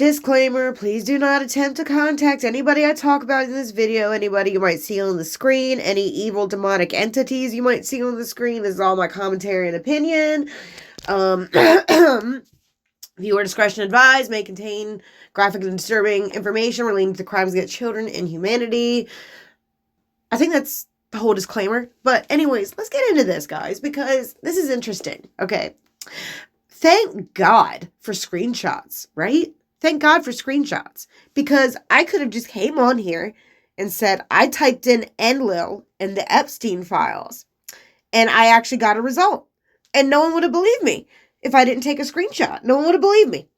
Disclaimer, please do not attempt to contact anybody I talk about in this video, anybody you might see on the screen, any evil demonic entities you might see on the screen. This is all my commentary and opinion. Viewer discretion advised, may contain graphic and disturbing information relating to crimes against children and humanity. I think that's the whole disclaimer. But anyways, let's get into this, guys, because this is interesting. Okay. Thank God for screenshots, right? Thank God for screenshots, because I could have just came on here and said I typed in Enlil in the Epstein files and I actually got a result, and no one would have believed me if I didn't take a screenshot. No one would have believed me,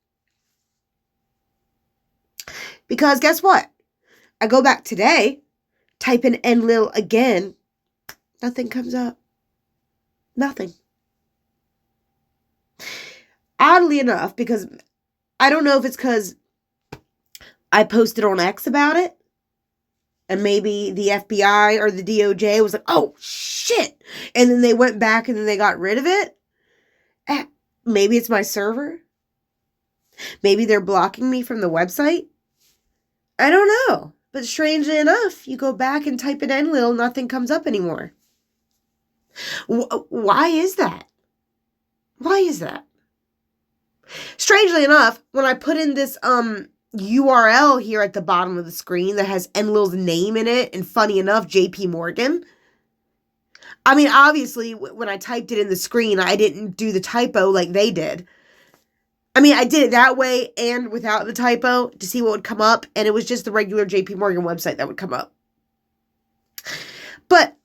because guess what? I go back today, type in Enlil again, nothing comes up. Nothing. Oddly enough, because I don't know if it's because I posted on X about it, and maybe the FBI or the DOJ was like, oh, shit. And then they went back and then they got rid of it. Maybe it's my server. Maybe they're blocking me from the website. I don't know. But strangely enough, you go back and type in Enlil, nothing comes up anymore. Why is that? Why is that? Strangely enough, when I put in this URL here at the bottom of the screen that has Enlil's name in it, and funny enough, JP Morgan. I mean, obviously, when I typed it in the screen, I didn't do the typo like they did. I mean, I did it that way and without the typo to see what would come up, and it was just the regular JP Morgan website that would come up. But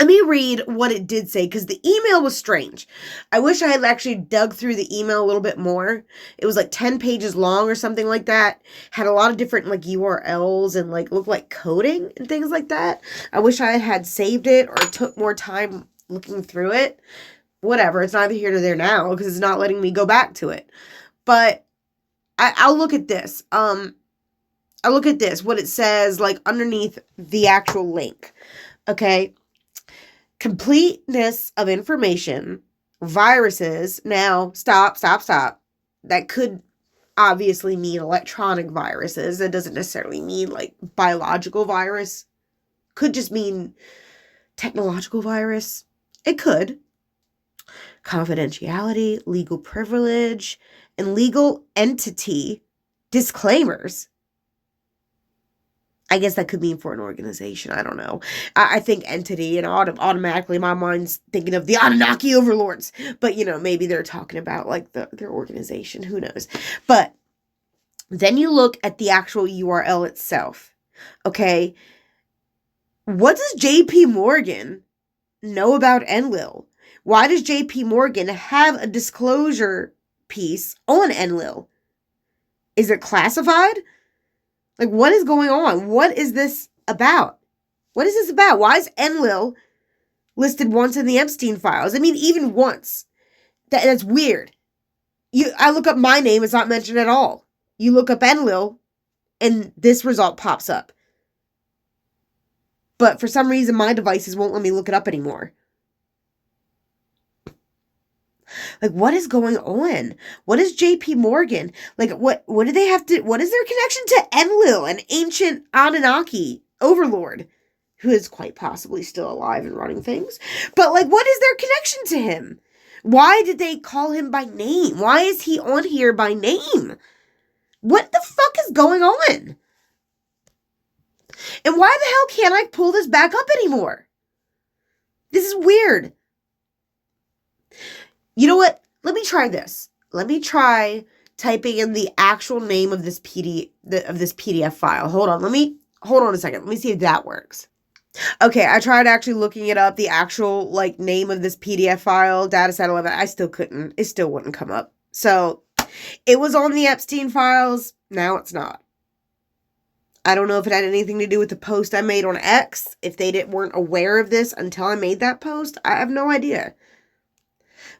let me read what it did say, because the email was strange. I wish I had actually dug through the email a little bit more. It was like 10 pages long or something like that. Had a lot of different like URLs and like looked like coding and things like that. I wish I had saved it or took more time looking through it. Whatever, it's neither here nor there now because it's not letting me go back to it. But I'll look at this. I'll look at this, what it says like underneath the actual link. Okay. Completeness of information, viruses. Now, stop. That could obviously mean electronic viruses. It doesn't necessarily mean like biological virus. Could just mean technological virus. It could. Confidentiality, legal privilege, and legal entity disclaimers. I guess that could mean for an organization. I don't know. I think entity, and automatically my mind's thinking of the Anunnaki overlords. But, you know, maybe they're talking about like their organization. Who knows? But then you look at the actual URL itself. Okay. What does JP Morgan know about Enlil? Why does JP Morgan have a disclosure piece on Enlil? Is it classified? Like, what is going on? What is this about? What is this about? Why is Enlil listed once in the Epstein files? I mean, even once. That's weird. I look up my name, it's not mentioned at all. You look up Enlil, and this result pops up. But for some reason, my devices won't let me look it up anymore. Like, what is going on? What is JP Morgan? Like, what do they have to, what is their connection to Enlil, an ancient Anunnaki overlord, who is quite possibly still alive and running things? But, like, what is their connection to him? Why did they call him by name? Why is he on here by name? What the fuck is going on? And why the hell can't I pull this back up anymore? This is weird. You know what? Let me try this. Let me try typing in the actual name of this PDF file. Hold on a second. Let me see if that works. Okay, I tried actually looking it up, the actual like name of this PDF file, dataset 11. I still couldn't. It still wouldn't come up. So it was on the Epstein files. Now it's not. I don't know if it had anything to do with the post I made on X. If they weren't aware of this until I made that post, I have no idea.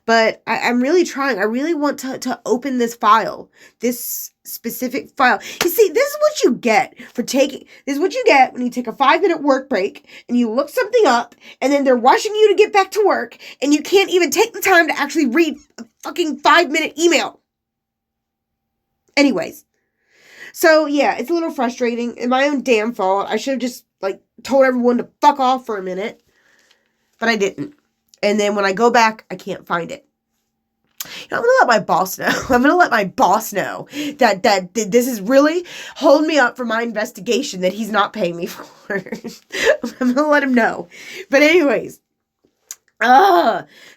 But I'm really trying. I really want to open this file. This specific file. You see, this is what you get this is what you get when you take a 5-minute work break and you look something up and then they're rushing you to get back to work and you can't even take the time to actually read a fucking 5-minute email. Anyways, so yeah, it's a little frustrating. It's my own damn fault. I should have just, like, told everyone to fuck off for a minute. But I didn't. And then when I go back, I can't find it. I'm gonna let my boss know. I'm gonna let my boss know that this is really holding me up for my investigation that he's not paying me for. I'm gonna let him know. But anyways,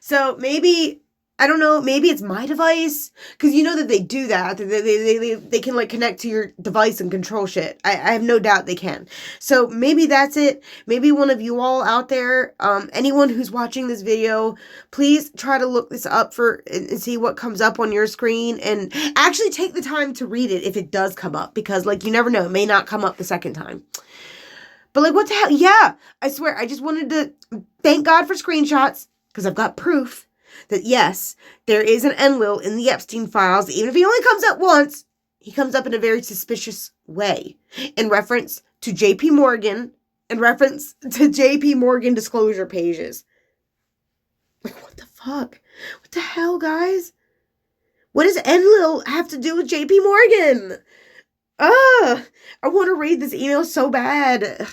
so maybe, I don't know, maybe it's my device, because you know that they do that. They can, like, connect to your device and control shit. I have no doubt they can. So maybe that's it. Maybe one of you all out there, anyone who's watching this video, please try to look this up and see what comes up on your screen, and actually take the time to read it if it does come up, because, like, you never know, it may not come up the second time. But, like, what the hell? Yeah, I swear, I just wanted to thank God for screenshots, because I've got proof that, yes, there is an Enlil in the Epstein files. Even if he only comes up once, he comes up in a very suspicious way. In reference to J.P. Morgan, in reference to J.P. Morgan disclosure pages. Like, what the fuck? What the hell, guys? What does Enlil have to do with J.P. Morgan? I want to read this email so bad.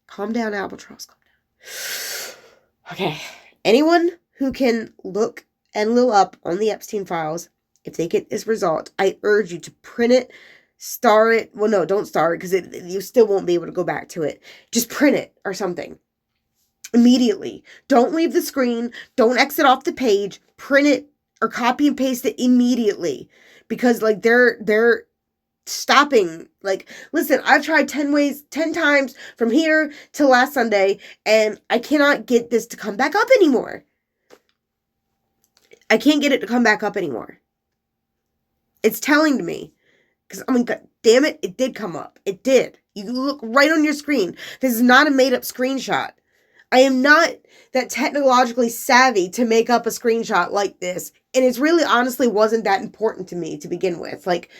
Calm down, Albatross. Calm down. Okay. Anyone who can look Enlil up on the Epstein files, if they get this result, I urge you to print it, star it. Well, no, don't star it, because you still won't be able to go back to it. Just print it or something. Immediately. Don't leave the screen. Don't exit off the page. Print it or copy and paste it immediately. Because, like, they're stopping. Like, listen, I've tried 10 times from here till last Sunday, and I cannot get this to come back up anymore. I can't get it to come back up anymore. It's telling to me. Because, I mean, God damn it, it did come up. It did. You can look right on your screen. This is not a made-up screenshot. I am not that technologically savvy to make up a screenshot like this. And it really, honestly, wasn't that important to me to begin with. Like,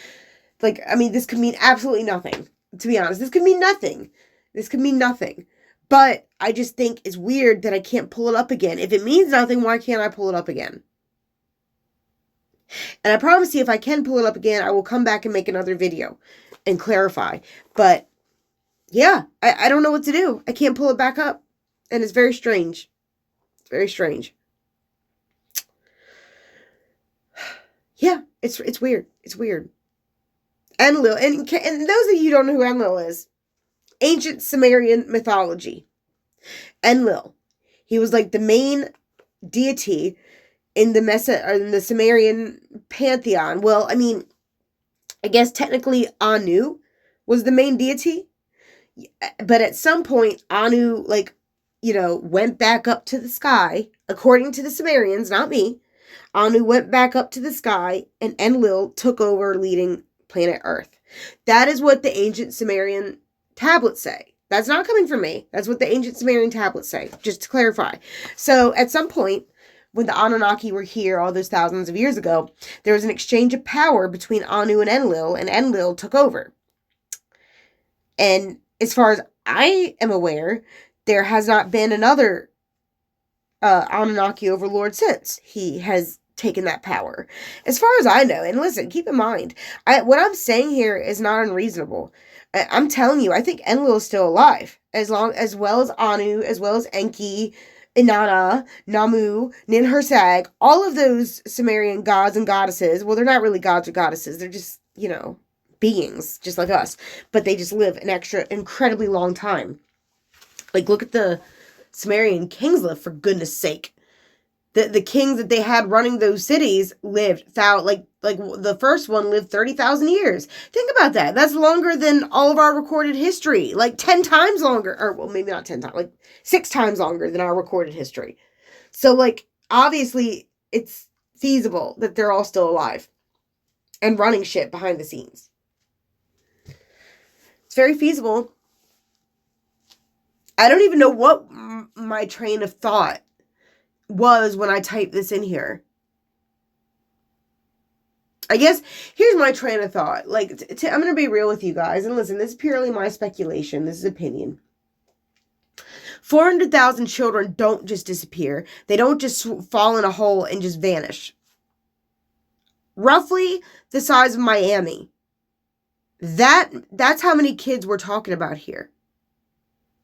I mean, this could mean absolutely nothing. To be honest, this could mean nothing. This could mean nothing. But I just think it's weird that I can't pull it up again. If it means nothing, why can't I pull it up again? And I promise you, if I can pull it up again, I will come back and make another video and clarify. But, yeah, I don't know what to do. I can't pull it back up. And it's very strange. It's very strange. Yeah, it's weird. It's weird. Enlil, and those of you who don't know who Enlil is, ancient Sumerian mythology. Enlil, he was like the main deity in the Sumerian pantheon. Well, I mean, I guess technically Anu was the main deity, but at some point Anu, like, went back up to the sky, according to the Sumerians, not me. Anu went back up to the sky, and Enlil took over leading planet Earth. That is what the ancient Sumerian tablets say. That's not coming from me. That's what the ancient Sumerian tablets say, just to clarify. So at some point, when the Anunnaki were here all those thousands of years ago, there was an exchange of power between Anu and Enlil took over. And as far as I am aware, there has not been another Anunnaki overlord since he has taken that power. As far as I know, and listen, keep in mind, what I'm saying here is not unreasonable. I'm telling you, I think Enlil is still alive, as well as Anu, as well as Enki, Inanna, Namu, Ninhursag, all of those Sumerian gods and goddesses. Well, they're not really gods or goddesses. They're just, beings, just like us. But they just live an incredibly long time. Like, look at the Sumerian kings live, for goodness sake. The kings that they had running those cities lived, like the first one lived 30,000 years. Think about that. That's longer than all of our recorded history. Like 10 times longer. Or, well, maybe not 10 times. Like 6 times longer than our recorded history. So, like, obviously, it's feasible that they're all still alive. And running shit behind the scenes. It's very feasible. I don't even know what my train of thought was when I typed this in here. I guess here's my train of thought. Like, I'm going to be real with you guys. And listen, this is purely my speculation. This is opinion. 400,000 children don't just disappear. They don't just fall in a hole and just vanish. roughly the size of Miami. That's how many kids we're talking about here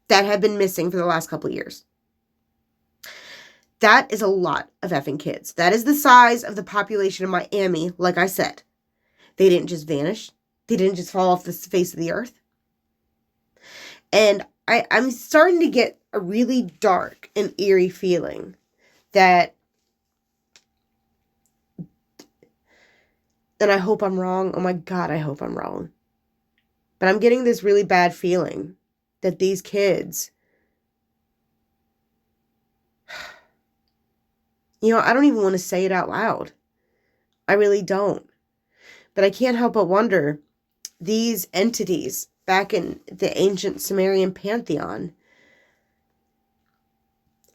that have been missing for the last couple of years. That is a lot of effing kids. That is the size of the population of Miami, like I said. They didn't just vanish. They didn't just fall off the face of the earth. And I'm starting to get a really dark and eerie feeling that, and I hope I'm wrong. Oh my God, I hope I'm wrong. But I'm getting this really bad feeling that these kids, I don't even want to say it out loud. I really don't. But I can't help but wonder, these entities back in the ancient Sumerian pantheon,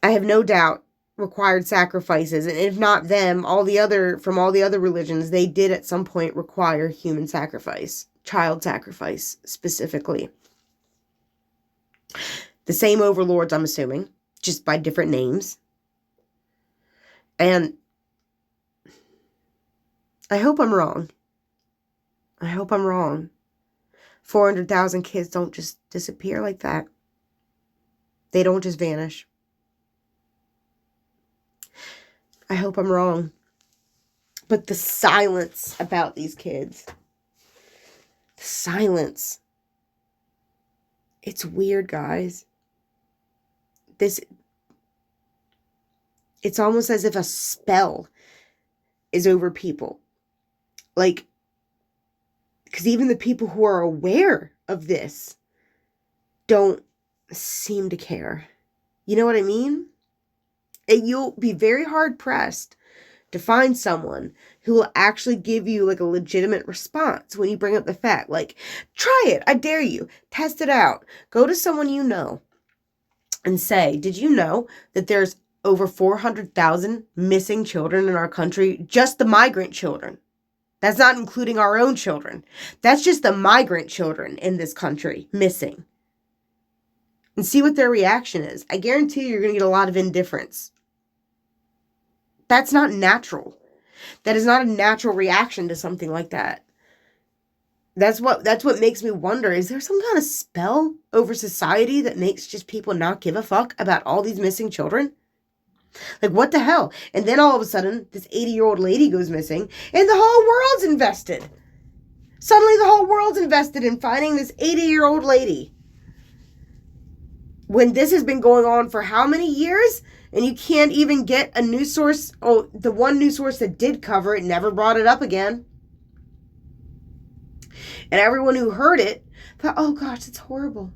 I have no doubt required sacrifices. And if not them, from all the other religions, they did at some point require human sacrifice. Child sacrifice, specifically. The same overlords, I'm assuming, just by different names. And I hope I'm wrong. I hope I'm wrong. 400,000 kids don't just disappear like that. They don't just vanish. I hope I'm wrong. But the silence about these kids, the silence, it's weird, guys. It's almost as if a spell is over people. Like, because even the people who are aware of this don't seem to care. You know what I mean? And you'll be very hard pressed to find someone who will actually give you like a legitimate response when you bring up the fact. Like, try it. I dare you. Test it out. Go to someone you know and say, did you know that there's over 400,000 missing children in our country? Just the migrant children. That's not including our own children. That's just the migrant children in this country missing. And see what their reaction is. I guarantee you're going to get a lot of indifference. That's not natural. That is not a natural reaction to something like that. That's what makes me wonder, is there some kind of spell over society that makes just people not give a fuck about all these missing children? Like, what the hell? And then all of a sudden, this 80-year-old lady goes missing, and the whole world's invested. Suddenly, the whole world's invested in finding this 80-year-old lady. When this has been going on for how many years? And you can't even get a news source. Oh, the one news source that did cover it never brought it up again. And everyone who heard it thought, oh gosh, it's horrible.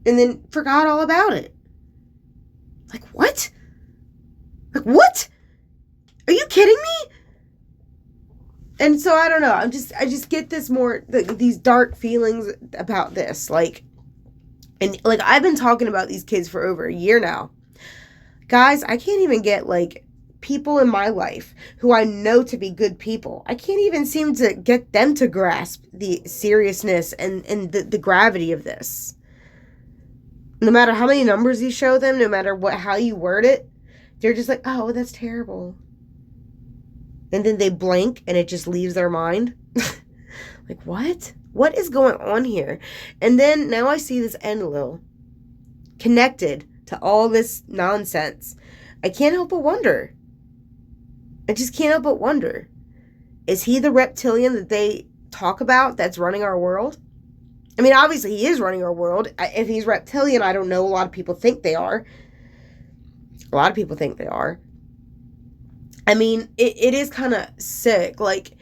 And then forgot all about it. Like, what? Like, what? Are you kidding me? And so, I don't know. I just get this these dark feelings about this. Like, and like, I've been talking about these kids for over a year now. Guys, I can't even get, like, people in my life who I know to be good people. I can't even seem to get them to grasp the seriousness and the gravity of this. No matter how many numbers you show them, no matter how you word it, they're just like, oh, that's terrible. And then they blink and it just leaves their mind. Like, what? What is going on here? And then now I see this Enlil connected to all this nonsense. I can't help but wonder. I just can't help but wonder. Is he the reptilian that they talk about that's running our world? I mean, obviously he is running our world. If he's reptilian, I don't know. A lot of people think they are. A lot of people think they are. I mean, it is kind of sick. Like,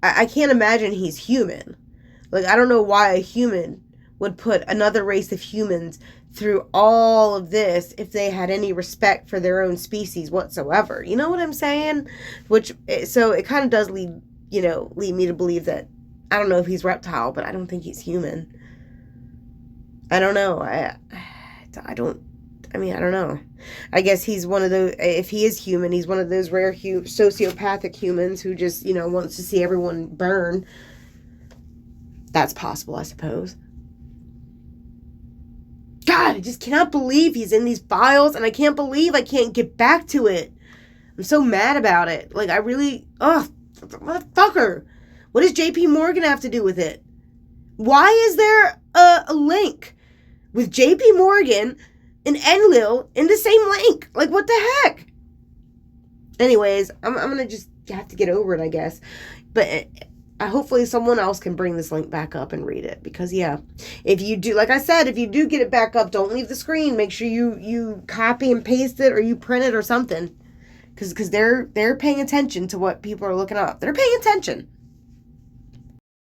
I can't imagine he's human. Like, I don't know why a human would put another race of humans through all of this if they had any respect for their own species whatsoever. You know what I'm saying? So it kind of does lead me to believe that, I don't know if he's reptile, but I don't think he's human. I don't know. I don't know. I guess he's one of those, if he is human, he's one of those rare sociopathic humans who just, wants to see everyone burn. That's possible, I suppose. God, I just cannot believe he's in these files, and I can't believe I can't get back to it. I'm so mad about it. Like, I really, Motherfucker. What does JP Morgan have to do with it? Why is there a link with JP Morgan and Enlil in the same link? Like, what the heck? Anyways, I'm going to just have to get over it, I guess. But hopefully someone else can bring this link back up and read it. Because, yeah, if you do, like I said, if you do get it back up, don't leave the screen. Make sure you copy and paste it or you print it or something. Because they're paying attention to what people are looking up. They're paying attention.